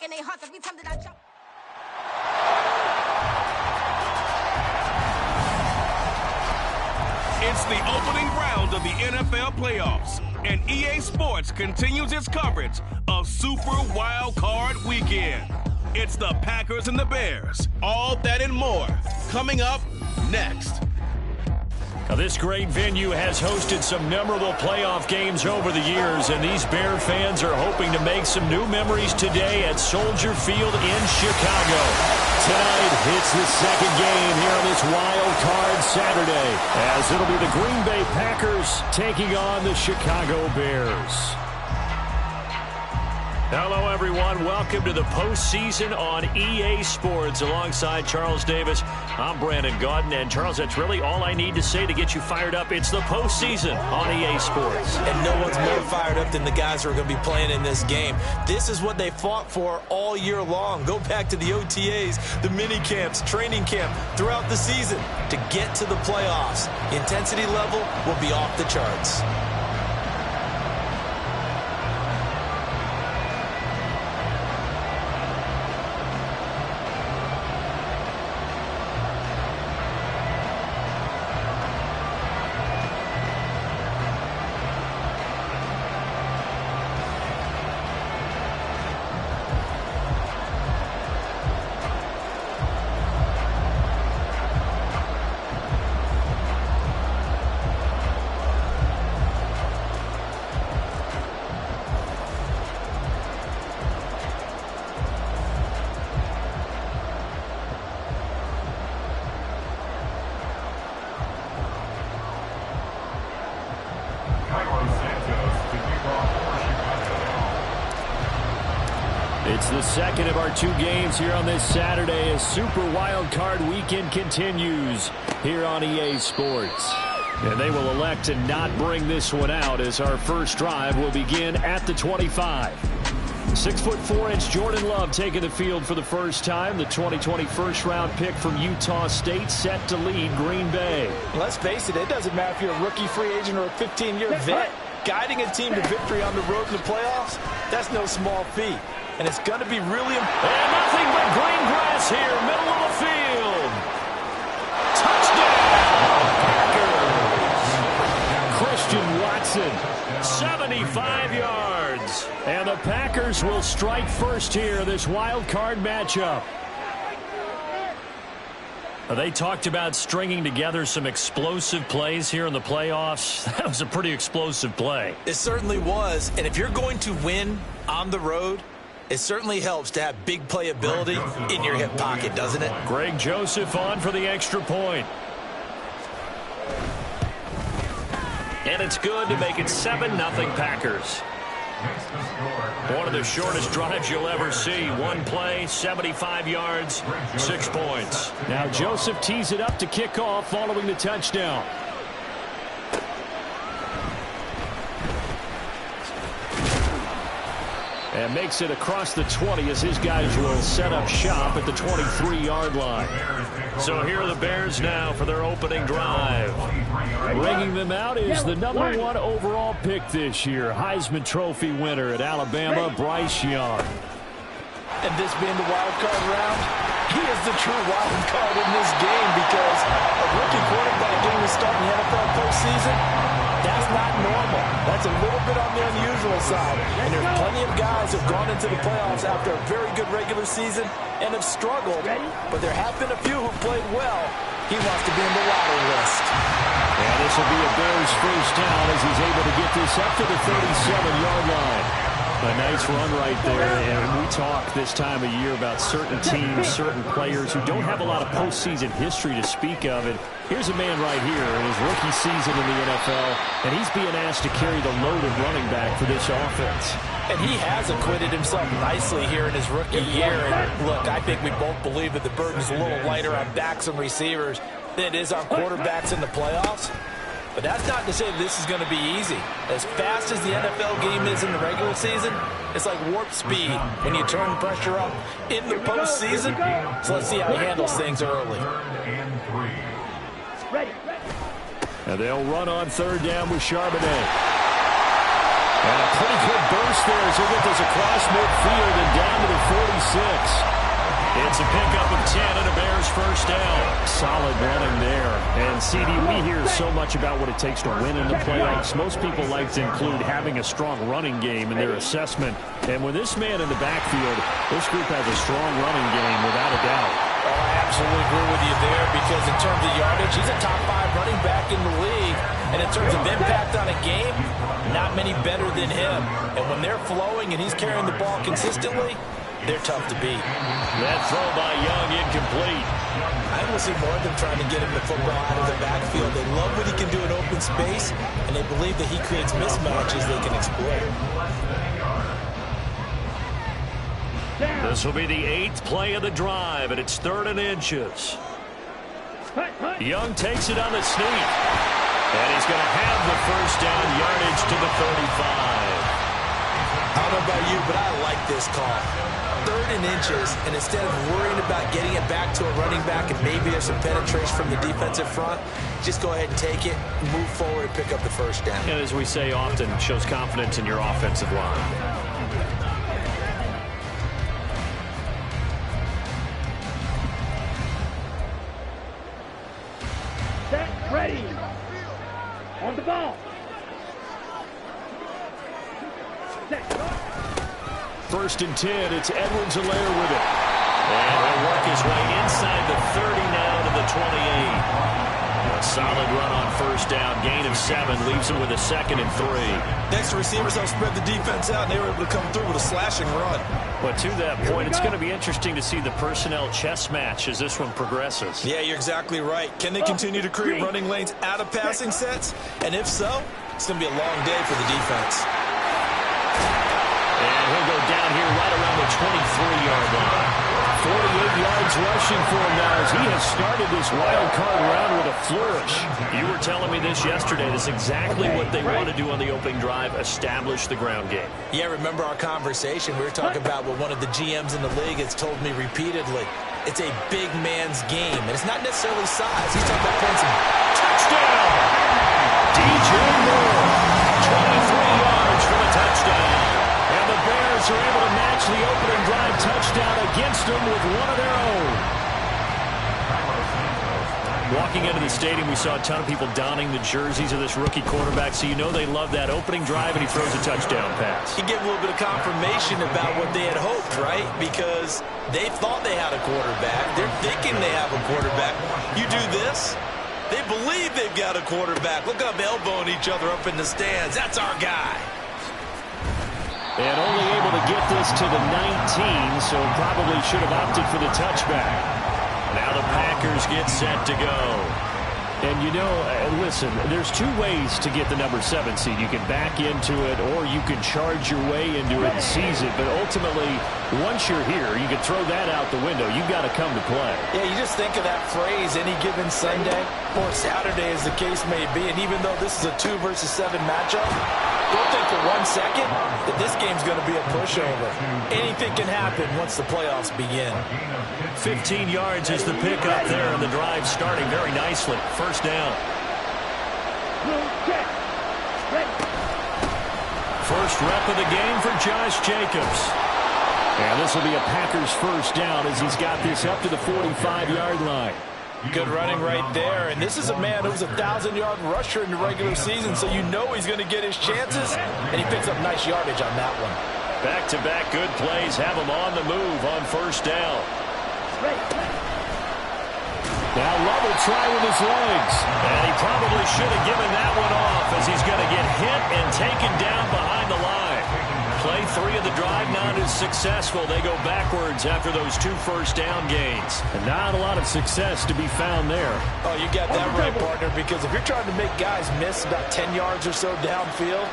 in their hearts every time that I jump. It's the opening round of the NFL playoffs, and EA Sports continues its coverage of Super Wild Card Weekend. It's the Packers and the Bears. All that and more coming up next. Now, this great venue has hosted some memorable playoff games over the years, and these Bear fans are hoping to make some new memories today at Soldier Field in Chicago. Tonight, it's the second game here on this Wild Card Saturday, as it'll be the Green Bay Packers taking on the Chicago Bears. Hello, everyone. Welcome to the postseason on EA Sports. Alongside Charles Davis, I'm Brandon Gaudin. And, Charles, that's really all I need to say to get you fired up. It's the postseason on EA Sports. And no one's more fired up than the guys who are going to be playing in this game. This is what they fought for all year long. Go back to the OTAs, the mini camps, training camp, throughout the season to get to the playoffs. The intensity level will be off the charts. It's the second of our two games here on this Saturday as Super Wild Card Weekend continues here on EA Sports. And they will elect to not bring this one out as our first drive will begin at the 25. 6'4" Jordan Love taking the field for the first time. The 2020 first-round pick from Utah State set to lead Green Bay. Let's face it, it doesn't matter if you're a rookie free agent or a 15-year vet. Guiding a team to victory on the road in the playoffs, that's no small feat. And it's going to be really important. And nothing but green grass here, middle of the field. Touchdown, Packers. Christian Watson, 75 yards. And the Packers will strike first here in this wild card matchup. They talked about stringing together some explosive plays here in the playoffs. That was a pretty explosive play. It certainly was. And if you're going to win on the road, it certainly helps to have big playability in your hip pocket, doesn't it? Greg Joseph on for the extra point. And it's good to make it 7-0 Packers. One of the shortest drives you'll ever see. One play, 75 yards, 6 points. Now Joseph tees it up to kick off following the touchdown. And makes it across the 20 as his guys will set up shop at the 23-yard line. So here are the Bears now for their opening drive. Bringing them out is the number 1 overall pick this year, Heisman Trophy winner at Alabama, Bryce Young. And this being the wild card round, he is the true wild card in this game because a rookie quarterback getting to start in the NFL postseason, that's not normal. That's a little bit on the unusual side. And there's plenty of guys who have gone into the playoffs after a very good regular season and have struggled. But there have been a few who played well. He wants to be in the lottery list. And this will be a Bears first down as he's able to get this up to the 37-yard line. A nice run right there, and we talk this time of year about certain teams, certain players who don't have a lot of postseason history to speak of. And here's a man right here in his rookie season in the NFL, and he's being asked to carry the load of running back for this offense. And he has acquitted himself nicely here in his rookie year. And look, I think we both believe that the burden's a little lighter on backs and receivers than it is on quarterbacks in the playoffs. But that's not to say that this is going to be easy. As fast as the NFL game is in the regular season, it's like warp speed when you turn pressure up in the postseason. So let's see how he handles things early. And they'll run on third down with Charbonnet. And a pretty good burst there as he'll get this across midfield and down to the 46. It's a pickup of 10 and a Bears first down. Solid running there. And, CD, we hear so much about what it takes to win in the playoffs. Most people like to include having a strong running game in their assessment. And with this man in the backfield, this group has a strong running game without a doubt. Oh, I absolutely agree with you there because in terms of yardage, he's a top 5 running back in the league. And in terms of impact on a game, not many better than him. And when they're flowing and he's carrying the ball consistently, they're tough to beat. That throw by Young incomplete. I will see more of them trying to get him the football out of the backfield. They love what he can do in open space, and they believe that he creates mismatches they can exploit. This will be the 8th play of the drive, and it's 3rd and inches. Young takes it on the sneak. And he's going to have the first down, yardage to the 35. I don't know about you, but I like this call. 3rd and inches, and instead of worrying about getting it back to a running back and maybe there's some penetration from the defensive front, just go ahead and take it, move forward, and pick up the first down. And as we say often, it shows confidence in your offensive line. Set, ready. On the ball. First and 10, it's Edwards-Helaire with it. And he'll work his way inside the 30 now to the 28. A solid run on first down, gain of 7, leaves him with a 2nd and 3. Next, the receivers helped spread the defense out, and they were able to come through with a slashing run. But to that point, it's going to be interesting to see the personnel chess match as this one progresses. Yeah, you're exactly right. Can they continue to create running lanes out of passing sets? And if so, it's going to be a long day for the defense. And he'll go down here right around the 23-yard line. 48 yards rushing for him now as he has started this wild card round with a flourish. You were telling me this yesterday. This is exactly what they want to do on the opening drive, establish the ground game. Yeah, remember our conversation? We were talking about what one of the GMs in the league has told me repeatedly. It's a big man's game, and it's not necessarily size. He's talking about playing some touchdown. DJ Moore, 23 yards for a touchdown. And the Bears are able to match the opening drive touchdown against them with one of their own. Walking into the stadium, we saw a ton of people donning the jerseys of this rookie quarterback, so you know they love that opening drive, and he throws a touchdown pass. You get a little bit of confirmation about what they had hoped, right? Because they thought they had a quarterback. They're thinking they have a quarterback. You do this, they believe they've got a quarterback. Look up, elbowing each other up in the stands. That's our guy. And only able to get this to the 19, so probably should have opted for the touchback. Now the Packers get set to go. And, you know, listen, there's 2 ways to get the number 7 seed. You can back into it or you can charge your way into it and seize it. But ultimately, once you're here, you can throw that out the window. You've got to come to play. Yeah, you just think of that phrase, any given Sunday or Saturday as the case may be. And even though this is a 2 versus 7 matchup, don't think for 1 second that this game's going to be a pushover. Anything can happen once the playoffs begin. 15 yards is the pickup there, and the drive starting very nicely. First down. First rep of the game for Josh Jacobs. And this will be a Packers first down as he's got this up to the 45-yard line. Good running right there. And this is a man who's a 1,000-yard rusher in the regular season, so you know he's going to get his chances, and he picks up nice yardage on that one. Back-to-back good plays have him on the move on first down. Now Love will try with his legs. And he probably should have given that one off as he's going to get hit and taken down behind the line. Play 3 of the drive not as successful. They go backwards after those 2 first down gains. And not a lot of success to be found there. Oh, you got that right, partner, because if you're trying to make guys miss about 10 yards or so downfield,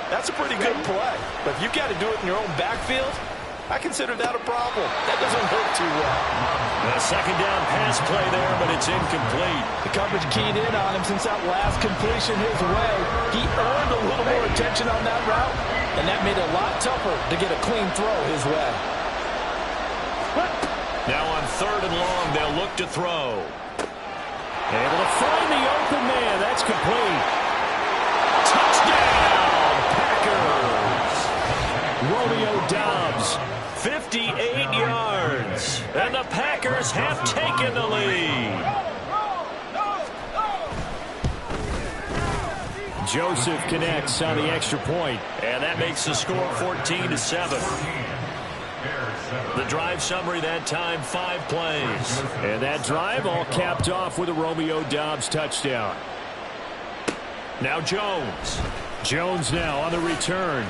that's a pretty good play. But if you've got to do it in your own backfield, I consider that a problem. That doesn't work too well. A second down pass play there, but it's incomplete. The coverage keyed in on him since that last completion his way. He earned a little more attention on that route, and that made it a lot tougher to get a clean throw his way. Now on 3rd and long, they'll look to throw. Able to find the open man. That's complete. Touchdown, Packers. Packers have taken the lead. Joseph connects on the extra point, and that makes the score 14-7. The drive summary that time, 5 plays. And that drive all capped off with a Romeo Doubs touchdown. Now Jones. Jones now on the return.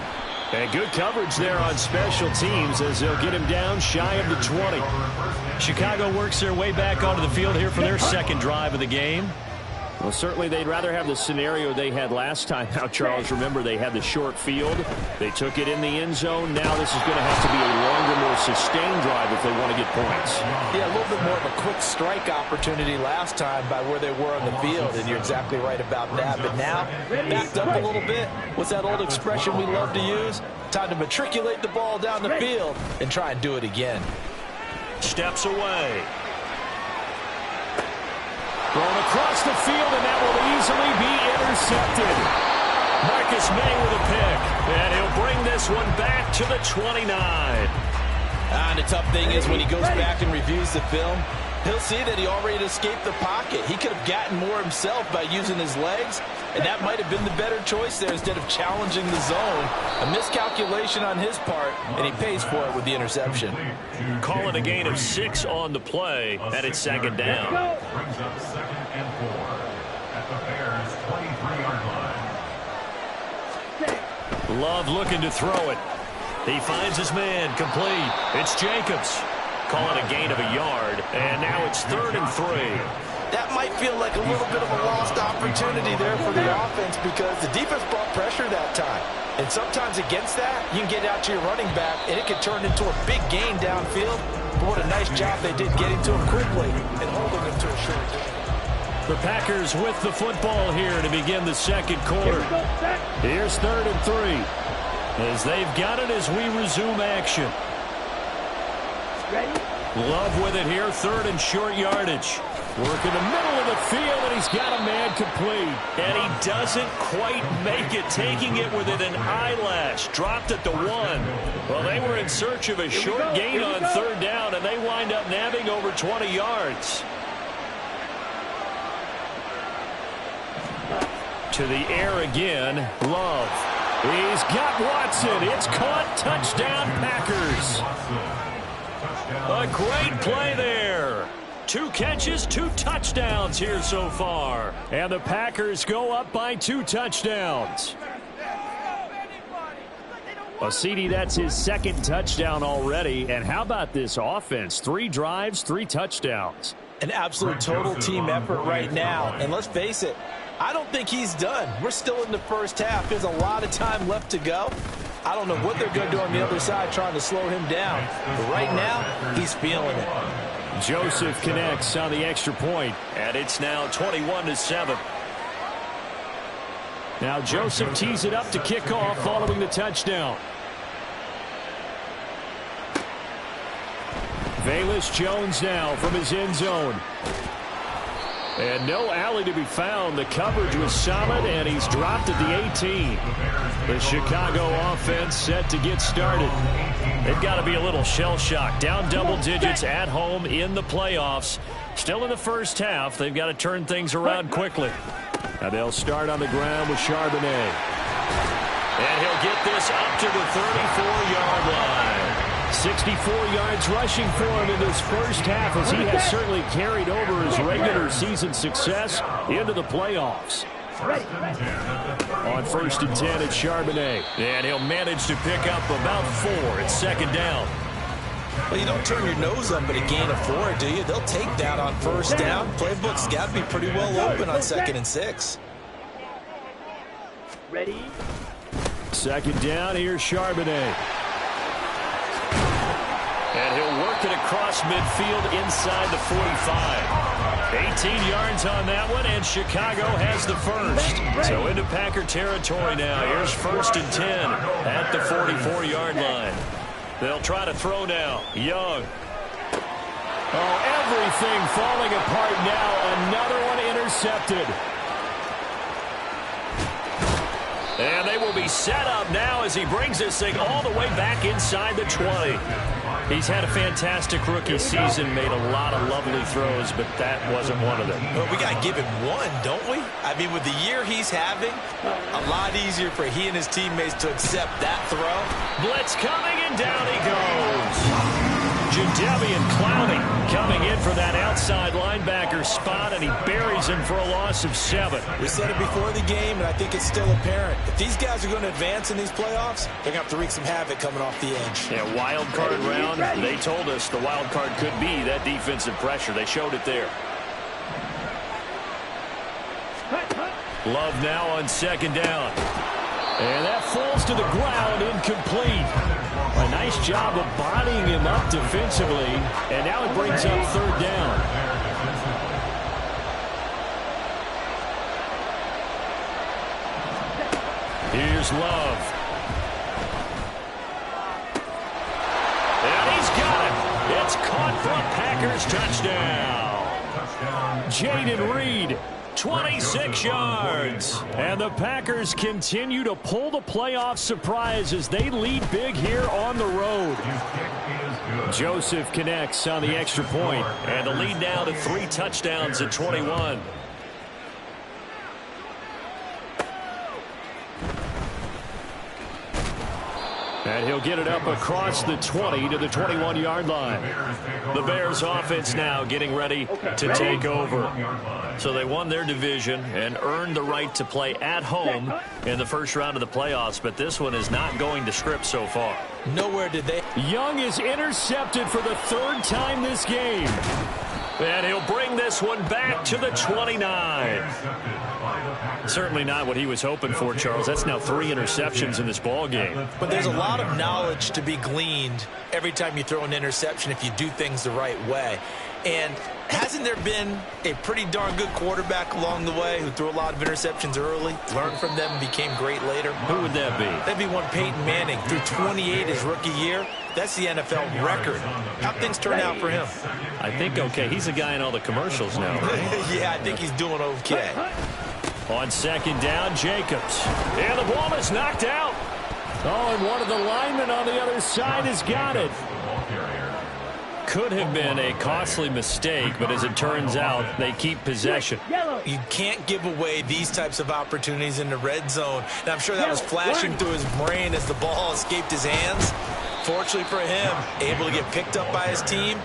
And good coverage there on special teams as they'll get him down shy of the 20. Chicago works their way back onto the field here for their second drive of the game. Well, certainly they'd rather have the scenario they had last time. Now, Charles, remember, they had the short field. They took it in the end zone. Now this is going to have to be a longer, more sustained drive if they want to get points. Yeah, a little bit more of a quick strike opportunity last time by where they were on the field, and you're exactly right about that. But now, backed up a little bit. What's that old expression we love to use? Time to matriculate the ball down the field and try and do it again. Steps away. Thrown across the field, and that will easily be intercepted. Marcus May with a pick, and he'll bring this one back to the 29. And the tough thing is when he goes back and reviews the film, he'll see that he already escaped the pocket. He could have gotten more himself by using his legs, and that might have been the better choice there instead of challenging the zone. A miscalculation on his part, and he pays for it with the interception. Call it a gain of 6 on the play, and it's second down. Brings up 2nd and 4 at the Bears' 23-yard line. Love looking to throw it. He finds his man, complete. It's Jacobs. Call it a gain of a yard, and now it's 3rd and 3. That might feel like a little bit of a lost opportunity there for the offense because the defense brought pressure that time. And sometimes against that, you can get out to your running back, and it can turn into a big gain downfield. But what a nice job they did getting to him quickly and holding him to a short gain. The Packers with the football here to begin the second quarter. Here's 3rd and 3 as they've got it as we resume action. Love with it here, 3rd and short yardage. Work in the middle of the field, and he's got a man complete. And he doesn't quite make it, taking it within an eyelash. Dropped at the 1. Well, they were in search of a short gain on 3rd down, and they wind up nabbing over 20 yards. To the air again, Love. He's got Watson. It's caught. Touchdown, Packers. A great play there. 2 catches, 2 touchdowns here so far. And the Packers go up by 2 touchdowns. Well, CD, that's his 2nd touchdown already. And how about this offense? 3 drives, 3 touchdowns. An absolute total team effort right now. And let's face it, I don't think he's done. We're still in the first half. There's a lot of time left to go. I don't know what they're going to do on the other side trying to slow him down. But right now, he's feeling it. Joseph connects on the extra point, and it's now 21-7. Now Joseph tees it up to kick off following the touchdown. Velus Jones now from his end zone. And no alley to be found. The coverage was solid, and he's dropped at the 18. The Chicago offense set to get started. They've got to be a little shell-shocked. Down double digits at home in the playoffs. Still in the first half. They've got to turn things around quickly. Now they'll start on the ground with Charbonnet. And he'll get this up to the 34-yard line. 64 yards rushing for him in this first half as he has certainly carried over his regular season success into the playoffs. On 1st and 10, it's Charbonnet. And he'll manage to pick up about 4. It's 2nd down. Well, you don't turn your nose up at a gain of 4, do you? They'll take that on 1st down. Playbook's got to be pretty well open on 2nd and 6. Ready? 2nd down, here's Charbonnet. And he'll work it across midfield inside the 45. 18 yards on that one, and Chicago has the first. So into Packer territory now. Here's 1st and 10 at the 44-yard line. They'll try to throw now. Young. Oh, everything falling apart now. Another one intercepted. And they will be set up now as he brings this thing all the way back inside the 20. He's had a fantastic rookie season, made a lot of lovely throws, but that wasn't one of them. Well, we got to give him one, don't we? I mean, with the year he's having, a lot easier for he and his teammates to accept that throw. Blitz coming, and down he goes. Jadeveon Clowney coming in for that outside linebacker spot, and he buries him for a loss of 7. We said it before the game, and I think it's still apparent. If these guys are going to advance in these playoffs, they're going to have to wreak some havoc coming off the edge. Yeah, wild card round. They told us the wild card could be that defensive pressure. They showed it there. Love now on second down. And that falls to the ground, incomplete. A nice job of bodying him up defensively, and now it brings up third down. Here's Love. And he's got it. It's caught for a Packers touchdown. Jaden Reed. 26 yards. And the Packers continue to pull the playoff surprise as they lead big here on the road. Joseph connects on the extra point, and the lead now to 3 touchdowns at 21. And he'll get it up across the 20 to the 21-yard line. The Bears offense now getting ready to take over. So they won their division and earned the right to play at home in the first round of the playoffs, but this one is not going to script so far. Nowhere did they. Young is intercepted for the 3rd time this game. And he'll bring this one back to the 29. Certainly not what he was hoping for, Charles. That's now 3 interceptions in this ball game. But there's a lot of knowledge to be gleaned every time you throw an interception if you do things the right way. And hasn't there been a pretty darn good quarterback along the way who threw a lot of interceptions early, learned from them, and became great later? Who would that be? That'd be one Peyton Manning. Threw 28 his rookie year. That's the NFL record. How'd things turn out for him? I think okay. He's a guy in all the commercials now, right? Yeah, I think he's doing okay. On second down, Jacobs. And the ball is knocked out. Oh, and one of the linemen on the other side has got it. Could have been a costly mistake, but as it turns out, they keep possession. You can't give away these types of opportunities in the red zone. And I'm sure that was flashing through his brain as the ball escaped his hands. Fortunately for him, able to get picked up by his team,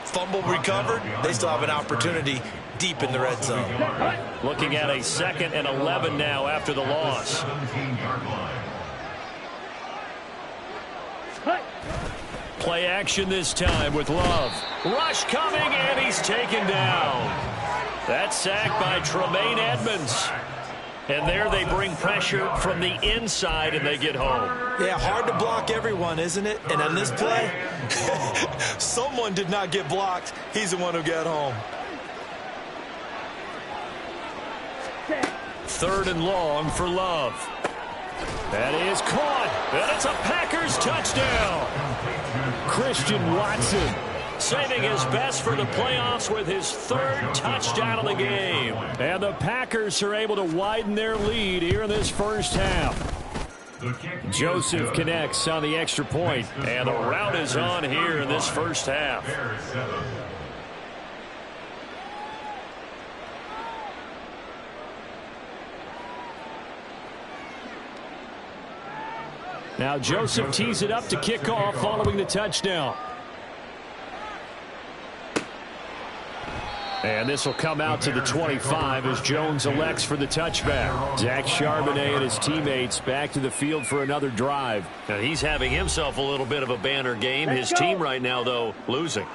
fumble recovered. They still have an opportunity deep in the red zone. Looking at a 2nd and 11 now after the loss. Play action this time with Love. Rush coming, and he's taken down. That sack by Tremaine Edmonds. And there they bring pressure from the inside, and they get home. Yeah, hard to block everyone, isn't it? And on this play, someone did not get blocked. He's the one who got home. 3rd and long for Love. That is caught, and it's a Packers touchdown. Christian Watson saving his best for the playoffs with his 3rd touchdown of the game. And the Packers are able to widen their lead here in this first half. Joseph connects on the extra point, and the route is on here in this first half. Now Joseph tees it up to kick off following the touchdown. And this will come out to the 25 as Jones elects for the touchback. Zach Charbonnet and his teammates back to the field for another drive. Now he's having himself a little bit of a banner game. His team right now, though, losing.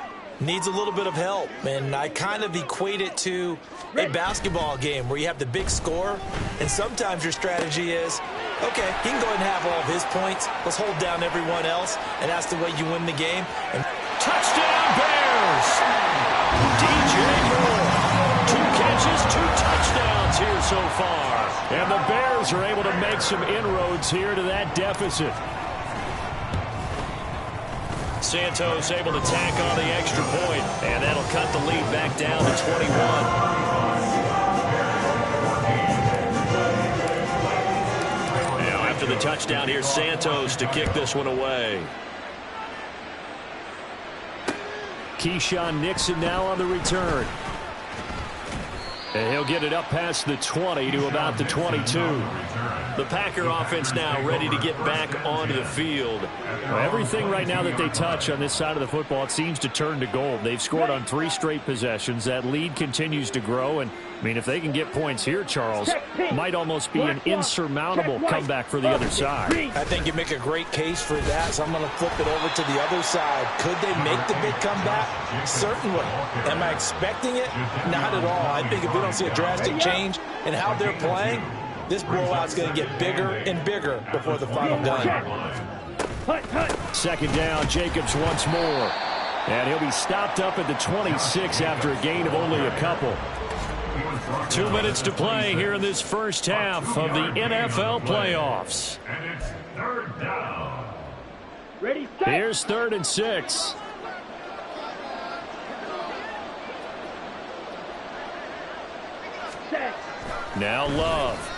Needs a little bit of help, and I kind of equate it to a basketball game where you have the big score, and sometimes your strategy is, okay, he can go ahead and have all of his points. Let's hold down everyone else, and that's the way you win the game. And touchdown, Bears! DJ Moore. 2 catches, 2 touchdowns here so far. And the Bears are able to make some inroads here to that deficit. Santos able to tack on the extra point, and that'll cut the lead back down to 21. after the touchdown. Here's Santos to kick this one away. Keyshawn Nixon now on the return. And he'll get it up past the 20 to about the 22. The Packer offense now ready to get back onto the field. Well, everything right now that they touch on this side of the football, it seems to turn to gold. They've scored on 3 straight possessions. That lead continues to grow. And, I mean, if they can get points here, Charles, might almost be an insurmountable comeback for the other side. I think you make a great case for that, so I'm going to flip it over to the other side. Could they make the big comeback? Certainly. Am I expecting it? Not at all. I think if we don't see a drastic change in how they're playing, this blowout's going to get bigger and bigger before the final gun. Second down, Jacobs once more. And he'll be stopped up at the 26 after a gain of only a couple. 2 minutes to play here in this first half of the NFL playoffs. And it's third down. Ready, set. Here's 3rd and 6. Set. Now Love.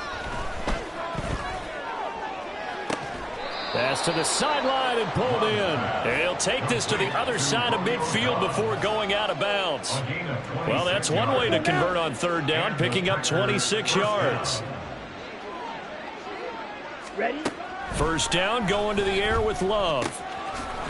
Pass to the sideline and pulled in. He'll take this to the other side of midfield before going out of bounds. Well, that's one way to convert on 3rd down, picking up 26 yards. Ready. First down, going to the air with Love.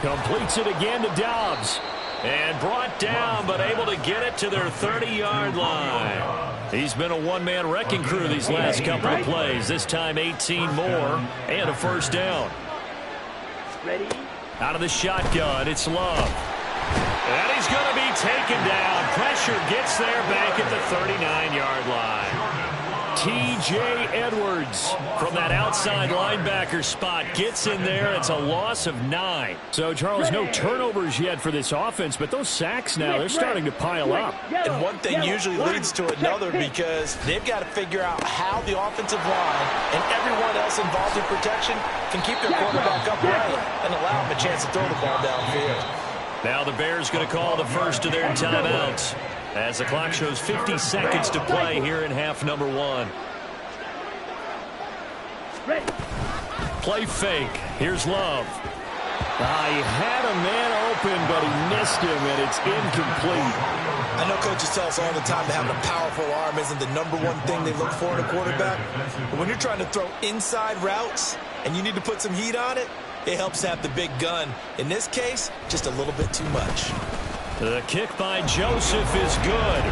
Completes it again to Dobbs. And brought down, but able to get it to their 30-yard line. He's been a one-man wrecking crew these last couple of plays. This time 18 more and a first down. Ready. Out of the shotgun, it's Love. And he's going to be taken down. Pressure gets there back at the 39-yard line. T.J. Edwards from that outside linebacker spot gets in there. It's a loss of 9. So, Charles, no turnovers yet for this offense, but those sacks now, they're starting to pile up. And one thing usually leads to another because they've got to figure out how the offensive line and everyone else involved in protection can keep their quarterback upright and allow him a chance to throw the ball downfield. Now the Bears going to call the first of their timeouts as the clock shows 50 seconds to play here in half number 1. Ready. Play fake. Here's Love. He had a man open, but he missed him, and it's incomplete. I know coaches tell us all the time that having a powerful arm isn't the #1 thing they look for in a quarterback. But when you're trying to throw inside routes and you need to put some heat on it, it helps have the big gun. In this case, just a little bit too much. The kick by Joseph is good.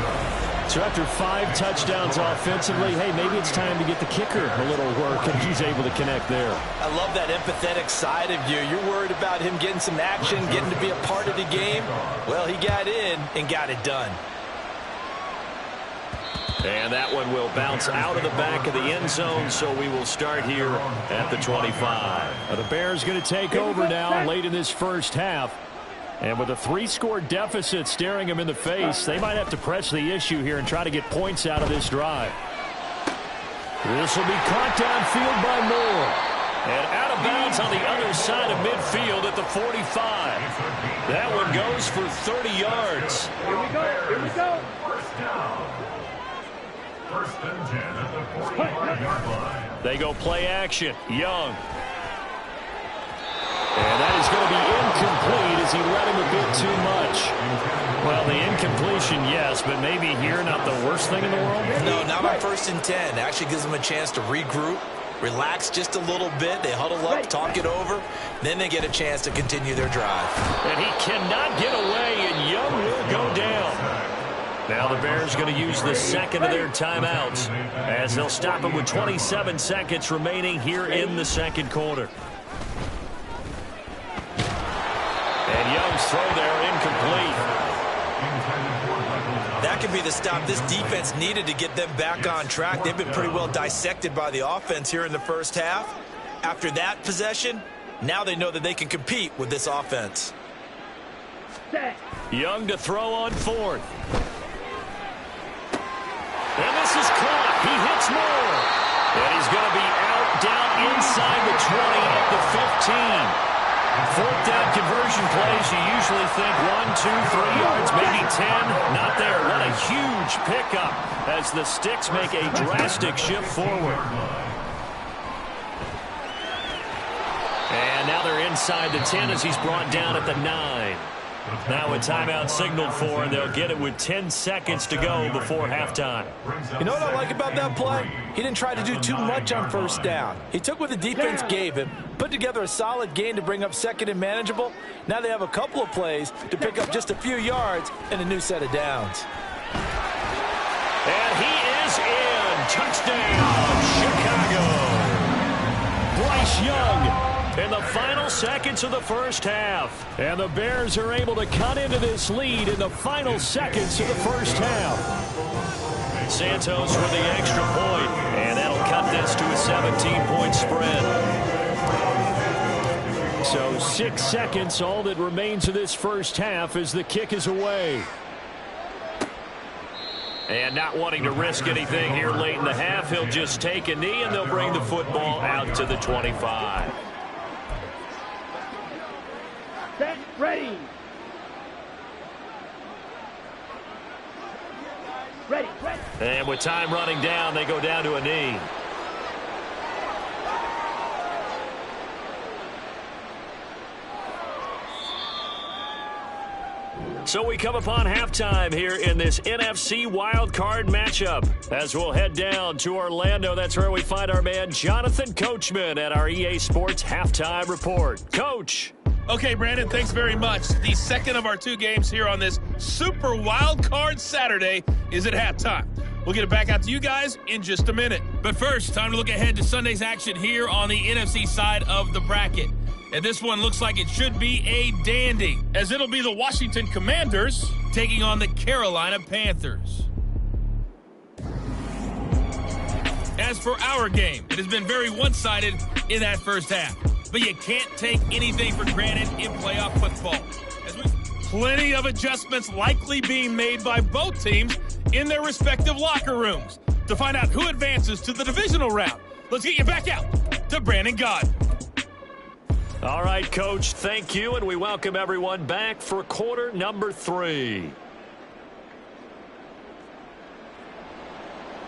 So after 5 touchdowns offensively, hey, maybe it's time to get the kicker a little work, and he's able to connect there. I love that empathetic side of you. You're worried about him getting some action, getting to be a part of the game. Well, he got in and got it done. And that one will bounce out of the back of the end zone, so we will start here at the 25. Now the Bears going to take over now late in this first half. And with a 3-score deficit staring them in the face, they might have to press the issue here and try to get points out of this drive. This will be caught downfield by Moore. And out of bounds on the other side of midfield at the 45. That one goes for 30 yards. Here we go. Here we go. First down. 1st and 10 at the 45-yard line. They go play action. Young. And that is going to be incomplete as he let him a bit too much. Well, the incompletion, yes, but maybe here not the worst thing in the world? No, not on 1st and 10. Actually gives them a chance to regroup, relax just a little bit. They huddle up, talk it over. Then they get a chance to continue their drive. And he cannot get away, and Young will go down. Now the Bears going to use the second of their timeouts as they'll stop him with 27 seconds remaining here in the second quarter. And Young's throw there incomplete. That could be the stop this defense needed to get them back on track. They've been pretty well dissected by the offense here in the first half. After that possession, now they know that they can compete with this offense. Young to throw on 4th. And this is caught. He hits Moore. And he's going to be out down inside the 20 at the 15. 4th down conversion plays, you usually think 1, 2, 3 yards, maybe 10. Not there. What a huge pickup as the Sticks make a drastic shift forward. inside the 10 as he's brought down at the 9. Now a timeout signaled for, and they'll get it with 10 seconds to go before halftime. You know what I like about that play? He didn't try to do too much on first down. He took what the defense gave him, put together a solid gain to bring up second and manageable. Now they have a couple of plays to pick up just a few yards and a new set of downs. And he is in. Touchdown, Chicago. Bryce Young in the final seconds of the first half. And the Bears are able to cut into this lead in the final seconds of the first half. Santos for the extra point, and that'll cut this to a 17-point spread. So 6 seconds, all that remains of this first half as the kick is away. And not wanting to risk anything here late in the half, he'll just take a knee, and they'll bring the football out to the 25. Set, ready. Ready, ready. And with time running down, they go down to a knee. So we come upon halftime here in this NFC wildcard matchup. As we'll head down to Orlando, that's where we find our man Jonathan Coachman at our EA Sports Halftime Report. Coach. Okay, Brandon, thanks very much. The second of our 2 games here on this Super Wild Card Saturday is at halftime. We'll get it back out to you guys in just a minute. But first, time to look ahead to Sunday's action here on the NFC side of the bracket. And this one looks like it should be a dandy, as it'll be the Washington Commanders taking on the Carolina Panthers. As for our game, it has been very one-sided in that first half. But you can't take anything for granted in playoff football. Plenty of adjustments likely being made by both teams in their respective locker rooms. To find out who advances to the divisional round, let's get you back out to Brandon God. All right, Coach, thank you, and we welcome everyone back for quarter number 3.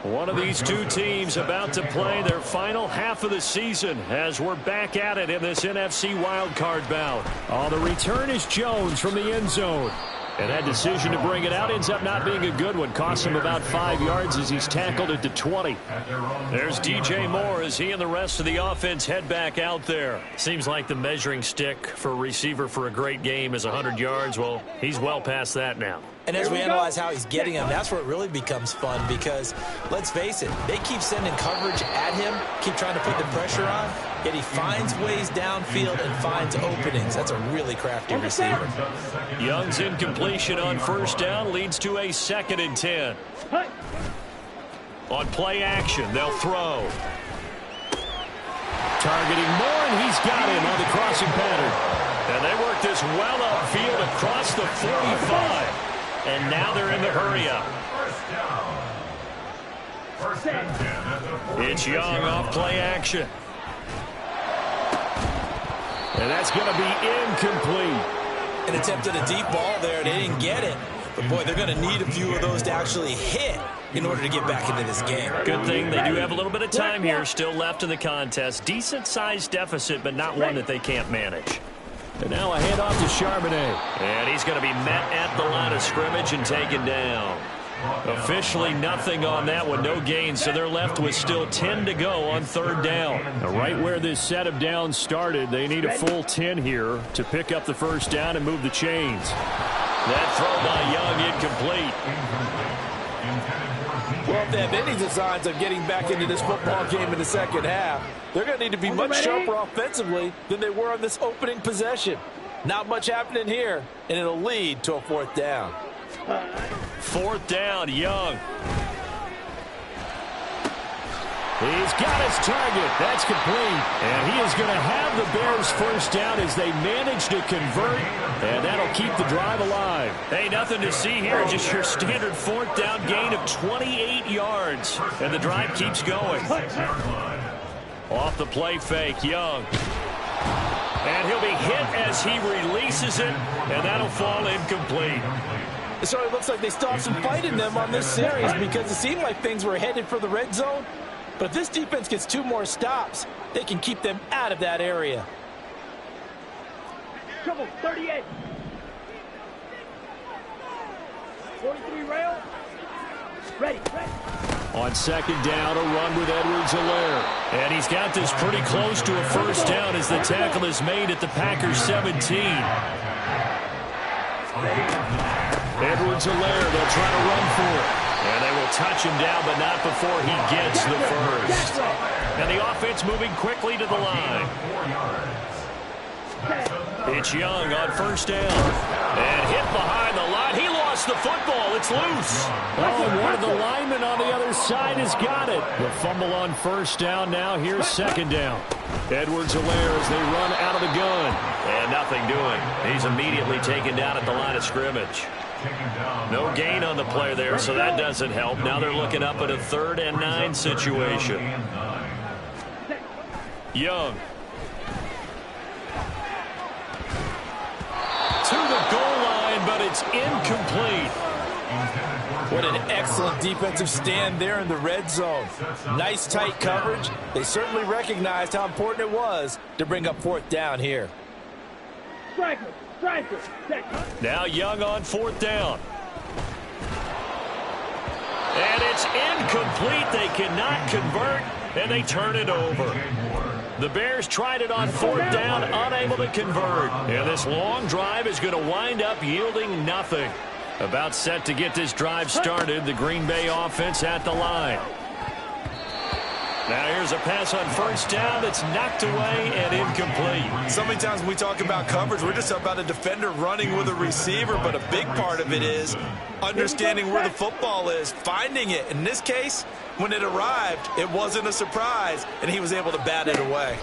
One of these 2 teams about to play their final half of the season as we're back at it in this NFC wildcard bout. On the return is Jones from the end zone. And that decision to bring it out ends up not being a good one. Costs him about 5 yards as he's tackled at the 20. There's DJ Moore as he and the rest of the offense head back out there. Seems like the measuring stick for a receiver for a great game is 100 yards. Well, he's well past that now. And as we analyze how he's getting them, that's where it really becomes fun because, let's face it, they keep sending coverage at him, keep trying to put the pressure on, yet he finds ways downfield and finds openings. That's a really crafty receiver. Young's incompletion on first down leads to a 2nd and 10. On play action, they'll throw. Targeting Moore, and he's got him on the crossing pattern. And they work this well upfield across the 45. And now they're in the hurry-up. It's Young off play action. And that's going to be incomplete. An attempt at a deep ball there. They didn't get it. But, boy, they're going to need a few of those to actually hit in order to get back into this game. Good thing they do have a little bit of time here still left in the contest. Decent-sized deficit, but not one that they can't manage. And now a handoff to Charbonnet. And he's going to be met at the line of scrimmage and taken down. Officially nothing on that one, no gain, so they're left with still 10 to go on 3rd down. Now, right where this set of downs started, they need a full 10 here to pick up the first down and move the chains. That throw by Young incomplete. Well, if they have any designs of getting back into this football game in the second half, they're going to need to be much sharper offensively than they were on this opening possession. Not much happening here, and it'll lead to a 4th down. 4th down, Young. He's got his target. That's complete. And he is going to have the Bears first down as they manage to convert. And that'll keep the drive alive. Hey, nothing to see here. Just your standard 4th down gain of 28 yards. And the drive keeps going. Off the play fake, Young. And he'll be hit as he releases it. And that'll fall incomplete. So it looks like they still have some fight in them on this series because it seemed like things were headed for the red zone. But if this defense gets 2 more stops, they can keep them out of that area. Triple, 38. 43 rail. Ready. On second down, a run with Edwards-Helaire. And he's got this pretty close to a first down as the tackle is made at the Packers 17. Edwards-Helaire, they'll try to run for it. And they will touch him down, but not before he gets the first. And the offense moving quickly to the line. It's Young on first down. And hit behind the line. He lost the football. It's loose. Oh, and one of the linemen on the other side has got it. The fumble on first down now. Here's second down. Edwards-Helaire as they run out of the gun. And nothing doing. He's immediately taken down at the line of scrimmage. No gain on the play there, so that doesn't help. Now they're looking up at a 3rd and 9 situation. Young. To the goal line, but it's incomplete. What an excellent defensive stand there in the red zone. Nice tight coverage. They certainly recognized how important it was to bring up 4th down here. Striker. Now Young on 4th down. And it's incomplete. They cannot convert, and they turn it over. The Bears tried it on 4th down, unable to convert. And this long drive is going to wind up yielding nothing. About set to get this drive started, the Green Bay offense at the line. Now here's a pass on first down that's knocked away and incomplete. So many times when we talk about coverage, we're just about a defender running with a receiver, but a big part of it is understanding where the football is, finding it. In this case, when it arrived, it wasn't a surprise, and he was able to bat it away.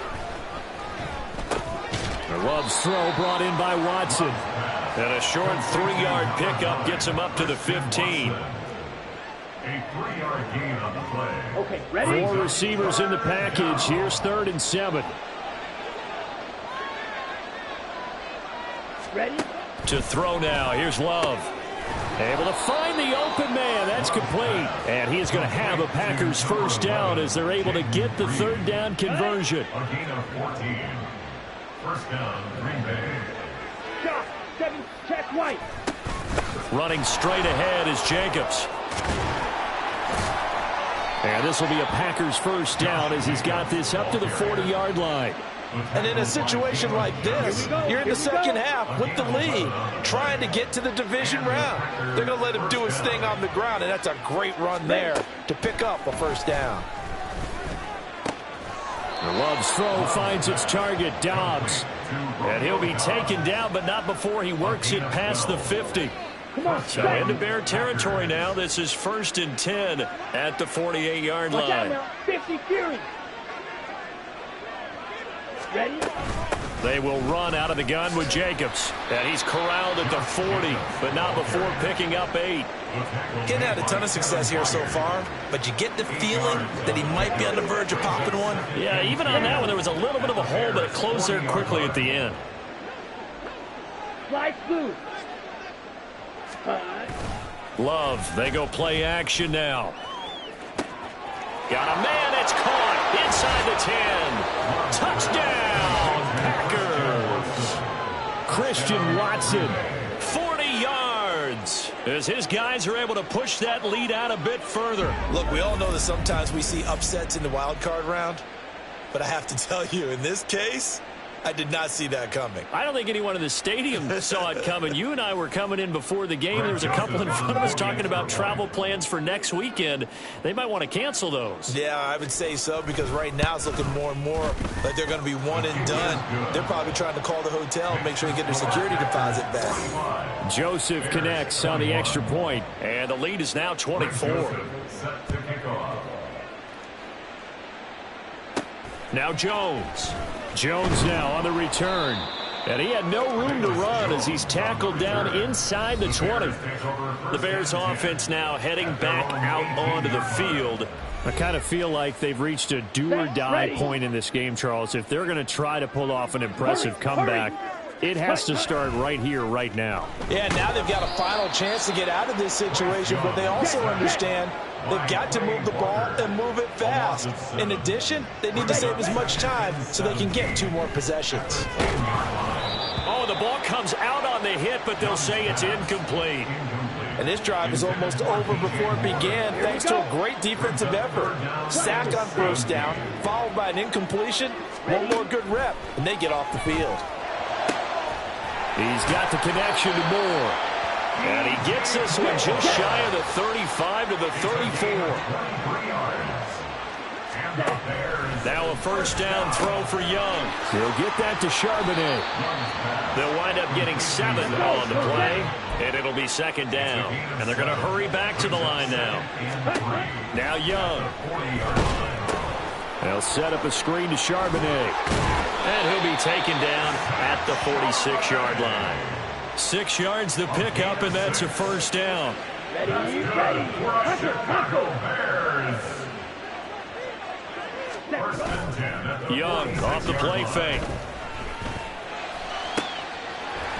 Love's throw brought in by Watson. And a short 3-yard pickup gets him up to the 15. A 3-yard gain on the play. Okay, ready? 4 receivers in the package. Here's 3rd and 7. Ready? To throw now. Here's Love. Able to find the open man. That's complete. And he is going to have a Packers first down as they're able to get the 3rd down conversion. A gain of 14. First down, Green Bay. Shot. 7. Check White. Running straight ahead is Jacobs. And this will be a Packers first down as he's got this up to the 40-yard line. And in a situation like this, you're in the second half with the lead, trying to get to the division round. They're going to let him do his thing on the ground, and that's a great run there to pick up a first down. Love's throw finds its target, Dobbs. And he'll be taken down, but not before he works it past the 50. So into Bear territory now. This is 1st and 10 at the 48-yard Watch out line. now. 50 Fury. Ready? They will run out of the gun with Jacobs. And he's corralled at the 40, but not before picking up 8. Getting had a ton of success here so far, but you get the feeling that he might be on the verge of popping one. Yeah, even on that one, there was a little bit of a hole, but it closed there quickly at the end. Slide through. Love, they go play action now. Got a man, it's caught inside the 10. Touchdown, Packers. Christian Watson, 40 yards, as his guys are able to push that lead out a bit further. Look, we all know that sometimes we see upsets in the wild card round, but I have to tell you, in this case, I did not see that coming. I don't think anyone in the stadium saw it coming. You and I were coming in before the game. There was a couple in front of us talking about travel plans for next weekend. They might want to cancel those. Yeah, I would say so, because right now it's looking more and more like they're going to be one and done. They're probably trying to call the hotel and make sure they get their security deposit back. Joseph connects on the extra point, and the lead is now 24. Now Jones. Jones now on the return. And he had no room to run as he's tackled down inside the 20. The Bears offense now heading back out onto the field. I kind of feel like they've reached a do-or-die point in this game, Charles. If they're going to try to pull off an impressive comeback, it has to start right here, right now. Yeah, now they've got a final chance to get out of this situation, but they also understand they've got to move the ball and move it fast. In addition, they need to save as much time so they can get 2 more possessions. Oh, the ball comes out on the hit, but they'll say it's incomplete. And this drive is almost over before it began thanks to a great defensive effort. Sack on first down, followed by an incompletion. One more good rep, and they get off the field. He's got the connection to Moore. And he gets this one just shy of the 35 to the 34. Now a first down throw for Young. He'll get that to Charbonnet. They'll wind up getting 7 on the play, and it'll be second down. And they're going to hurry back to the line now. Now Young. They'll set up a screen to Charbonnet. And he'll be taken down at the 46-yard line. 6 yards the pickup, and that's a first down. Ready. Young off the play fake.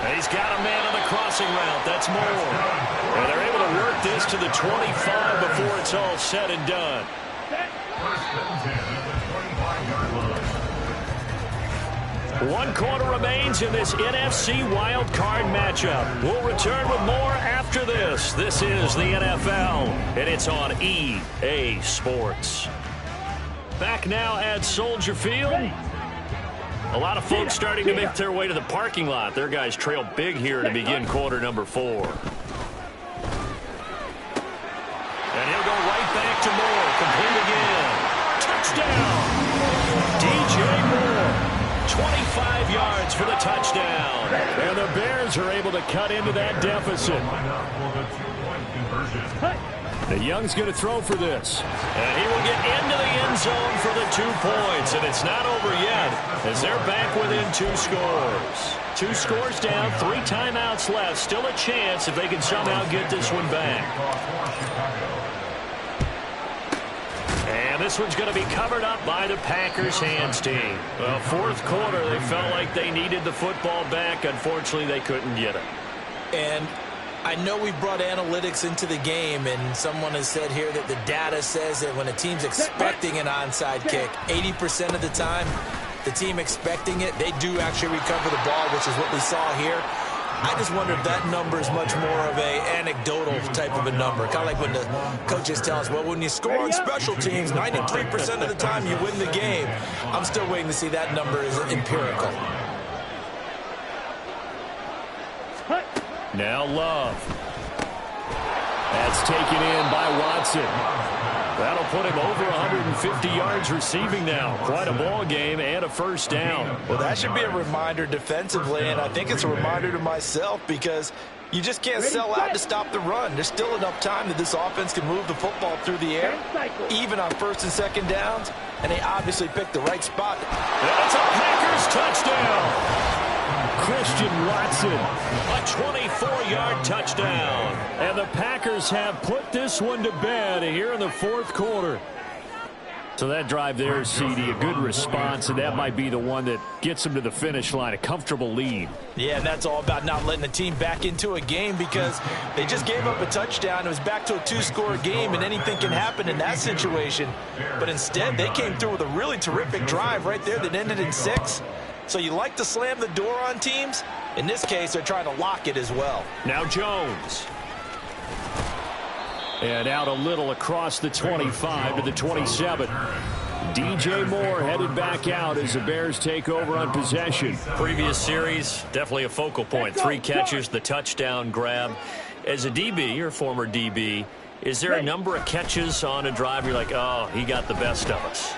And he's got a man on the crossing route. That's Moore. And they're able to work this to the 25 before it's all said and done. One quarter remains in this NFC Wild Card matchup. We'll return with more after this. This is the NFL, and it's on EA Sports. Back now at Soldier Field. A lot of folks starting to make their way to the parking lot. Their guys trail big here to begin quarter number 4. And he'll go right back to Moore. Complete again. Touchdown. DJ Moore. 25 yards for the touchdown. And the Bears are able to cut into that deficit. The Young's going to throw for this. And he will get into the end zone for the 2 points. And it's not over yet as they're back within 2 scores. 2 scores down, 3 timeouts left. Still a chance if they can somehow get this one back. And this one's going to be covered up by the Packers hands team. Well, 4th quarter, they felt like they needed the football back. Unfortunately, they couldn't get it. And I know we brought analytics into the game, and someone has said here that the data says that when a team's expecting an onside kick, 80% of the time, the team expecting it, they do actually recover the ball, which is what we saw here. I just wonder if that number is much more of a anecdotal type of a number. Kind of like when the coaches tell us, well, when you score on special teams, 93% of the time you win the game. I'm still waiting to see that number is empirical. Now Love. That's taken in by Watson. That'll put him over 150 yards receiving now. Quite a ball game and a first down. Well, that should be a reminder defensively, and I think it's a reminder to myself because you just can't sell out to stop the run. There's still enough time that this offense can move the football through the air, even on 1st and 2nd downs, and they obviously picked the right spot. That's a Packers touchdown. Christian Watson. A 24-yard touchdown. And the Packers have put this one to bed here in the 4th quarter. So that drive there, CD, a good response, and that might be the one that gets them to the finish line, a comfortable lead. Yeah, and that's all about not letting the team back into a game because they just gave up a touchdown. It was back to a 2-score game, and anything can happen in that situation. But instead, they came through with a really terrific drive right there that ended in 6. So you like to slam the door on teams. In this case, they're trying to lock it as well. Now Jones. And out a little across the 25 to the 27. DJ Moore headed back out as the Bears take over on possession. Previous series, definitely a focal point. 3 catches, the touchdown grab. As a DB, or former DB, is there a number of catches on a drive you're like, oh, he got the best of us?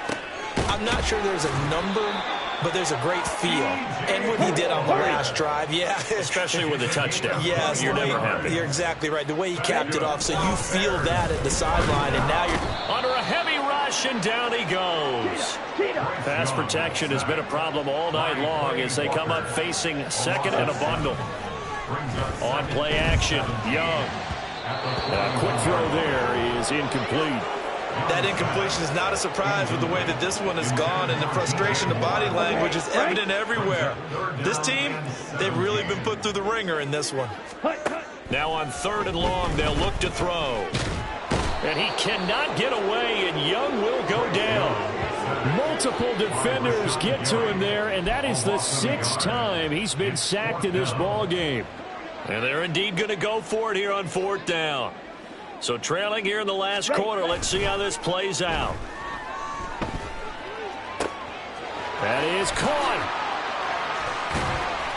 I'm not sure there's a number, but there's a great feel. And what he did on the last drive, yeah. Especially with a touchdown. Yes. You're never happy. You're exactly right. The way he capped it off, so you feel that at the sideline, and now you're under a heavy rush, and down he goes. Pass protection has been a problem all night long as they come up facing 2nd and a bundle. On play action, Young. A quick throw there is incomplete. That incompletion is not a surprise with the way that this one has gone, and the frustration, the body language is evident everywhere. This team, they've really been put through the ringer in this one. Now on 3rd and long, they'll look to throw. And he cannot get away, and Young will go down. multiple defenders get to him there, and that is the 6th time he's been sacked in this ball game. And they're indeed going to go for it here on 4th down. So trailing here in the last quarter, let's see how this plays out. That is caught.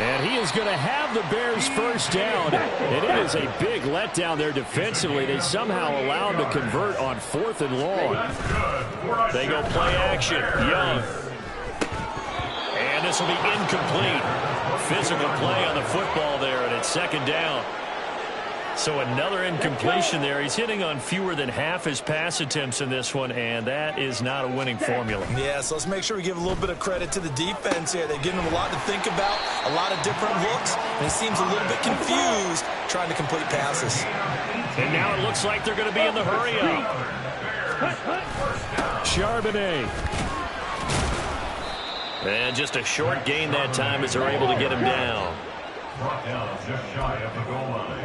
And he is going to have the Bears first down. And it is a big letdown there defensively. They somehow allow him to convert on 4th and long. They go play action. Young. And this will be incomplete. Physical play on the football there, and it's 2nd down. So another incompletion there. He's hitting on fewer than half his pass attempts in this one, and that is not a winning formula. Yeah, so let's make sure we give a little bit of credit to the defense here. They're giving him a lot to think about, a lot of different looks, and he seems a little bit confused trying to complete passes. And now it looks like they're going to be in the hurry-up. Charbonnet. And just a short gain that time as they're able to get him down. Brought down just shy of the goal line.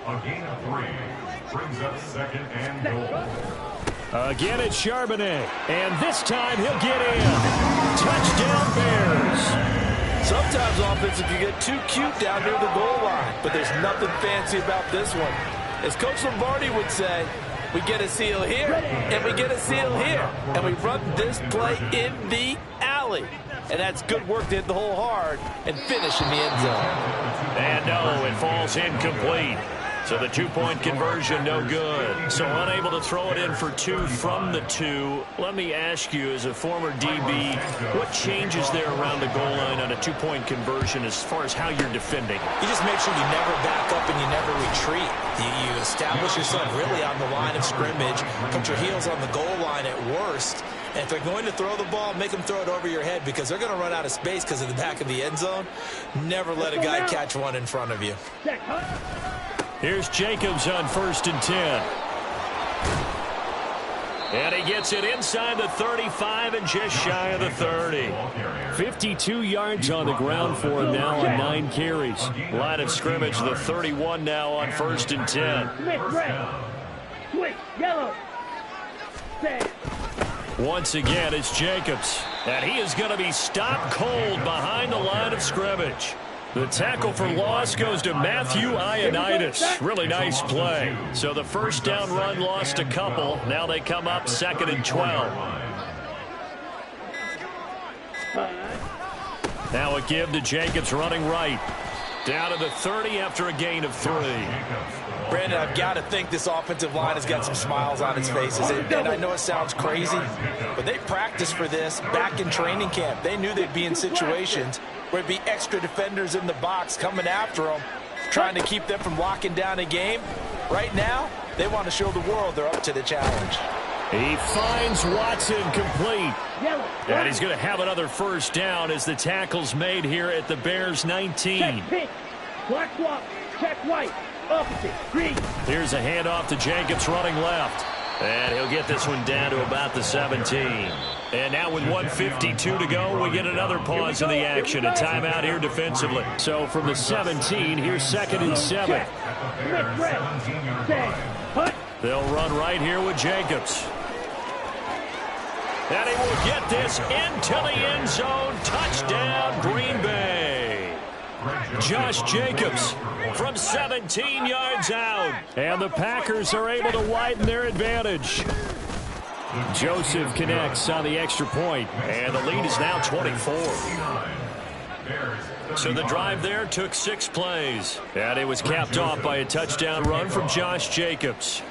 A gain of 3 brings up 2nd and goal. Again, it's Charbonnet. And this time he'll get in. Touchdown Bears. Sometimes offenses can get too cute down near the goal line, but there's nothing fancy about this one. As Coach Lombardi would say, we get a seal here, and we get a seal here, and we run this play in the alley. And that's good work to hit the hole hard and finish in the end zone. And no, it falls incomplete. So the 2-point conversion, no good. So unable to throw it in for 2 from the 2. Let me ask you, as a former DB, what changes there around the goal line on a 2-point conversion as far as how you're defending? You just make sure you never back up and you never retreat. You establish yourself really on the line of scrimmage, put your heels on the goal line at worst. And if they're going to throw the ball, make them throw it over your head because they're going to run out of space because of the back of the end zone. Never let a guy catch one in front of you. Here's Jacobs on 1st and 10. And he gets it inside the 35 and just shy of the 30. 52 yards on the ground for him now on 9 carries. Line of scrimmage, the 31 now on 1st and 10. Switch, yellow. Stand. Once again, it's Jacobs. And he is going to be stopped cold behind the line of scrimmage. The tackle for loss goes to Matthew Ioannidis. Really nice play. So the first down run lost a couple. Now they come up 2nd and 12. Now a give to Jacobs running right. Down to the 30 after a gain of 3. Brandon, I've got to think this offensive line has got some smiles on its faces. And I know it sounds crazy, but they practiced for this back in training camp. They knew they'd be in situations where it'd be extra defenders in the box coming after them, trying to keep them from locking down a game. Right now, they want to show the world they're up to the challenge. He finds Watson complete. And he's going to have another first down as the tackle's made here at the Bears 19. Check pitch. Black swap. Check white. Opposite. Green. Here's a handoff to Jacobs running left. And he'll get this one down to about the 17. And now with 1:52 to go, we get another pause in the action. A timeout here defensively. So from the 17, here's 2nd and 7. They'll run right here with Jacobs. And he will get this into the end zone. Touchdown, Green Bay. Josh Jacobs from 17 yards out. And the Packers are able to widen their advantage. Joseph connects on the extra point. And the lead is now 24. So the drive there took 6 plays. And it was capped off by a touchdown run from Josh Jacobs.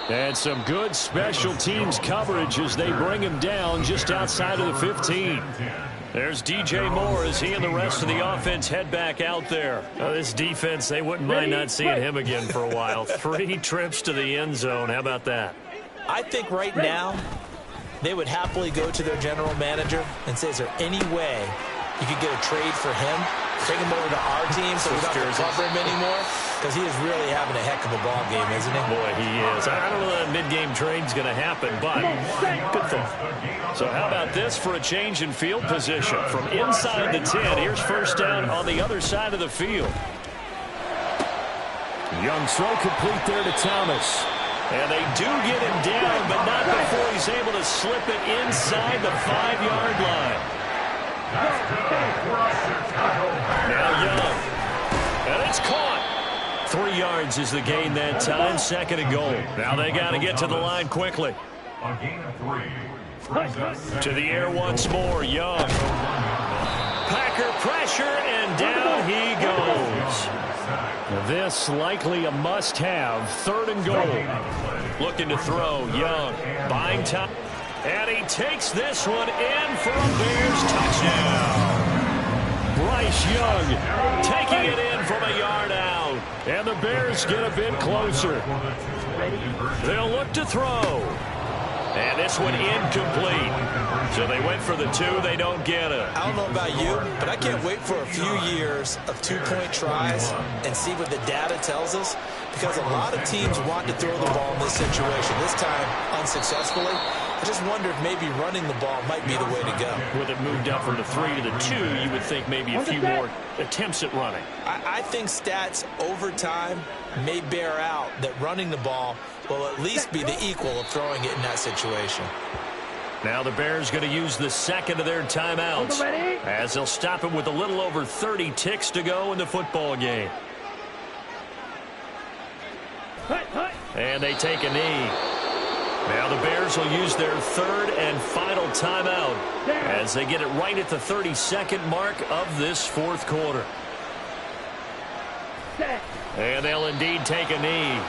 And some good special teams coverage as they bring him down just outside of the 15. There's DJ Moore as he and the rest of the offense head back out there. This defense, they wouldn't mind not seeing him again for a while. 3 trips to the end zone. How about that? I think right now they would happily go to their general manager and say, is there any way you could get a trade for him? Take him over to our team so we don't have to cover him anymore? Because he is really having a heck of a ball game, isn't he? Boy, he is. I don't know that mid-game trade's going to happen, but good thought. So how about this for a change in field position? From inside the 10, here's first down on the other side of the field. Young throw complete there to Thomas. And they do get him down, but not before he's able to slip it inside the 5-yard line. Now Young. And it's caught. 3 yards is the gain that time. 2nd and goal. Now they got to get to the line quickly. A gain of 3. To the air once more. Young. Packer pressure, and down he goes. This likely a must-have. 3rd and goal. Looking to throw. Young. Buying time. And he takes this one in for a Bears touchdown. Bryce Young taking it in from a yard out. And the Bears get a bit closer. They'll look to throw. And this one incomplete. So they went for the 2. They don't get it. I don't know about you, but I can't wait for a few years of 2-point tries and see what the data tells us, because a lot of teams want to throw the ball in this situation. This time, unsuccessfully. I just wonder if maybe running the ball might be the way to go. With it moved up from the 3 to the 2, you would think maybe a few more attempts at running. I think stats over time may bear out that running the ball will at least be the equal of throwing it in that situation. Now the Bears going to use the 2nd of their timeouts, as they'll stop it with a little over 30 ticks to go in the football game. And they take a knee. Now the Bears will use their 3rd and final timeout as they get it right at the 32nd mark of this 4th quarter. And they'll indeed take a knee.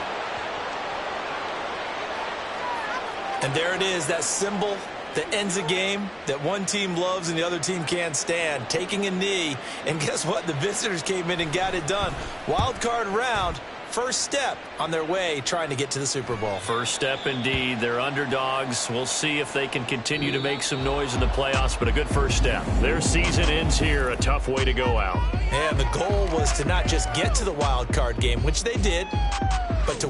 And there it is, that symbol that ends a game that one team loves and the other team can't stand, taking a knee. And guess what? The visitors came in and got it done. Wild card round. First step on their way trying to get to the Super Bowl. First step indeed. They're underdogs. We'll see if they can continue to make some noise in the playoffs, but a good first step. Their season ends here. A tough way to go out. And the goal was to not just get to the wild card game, which they did, but to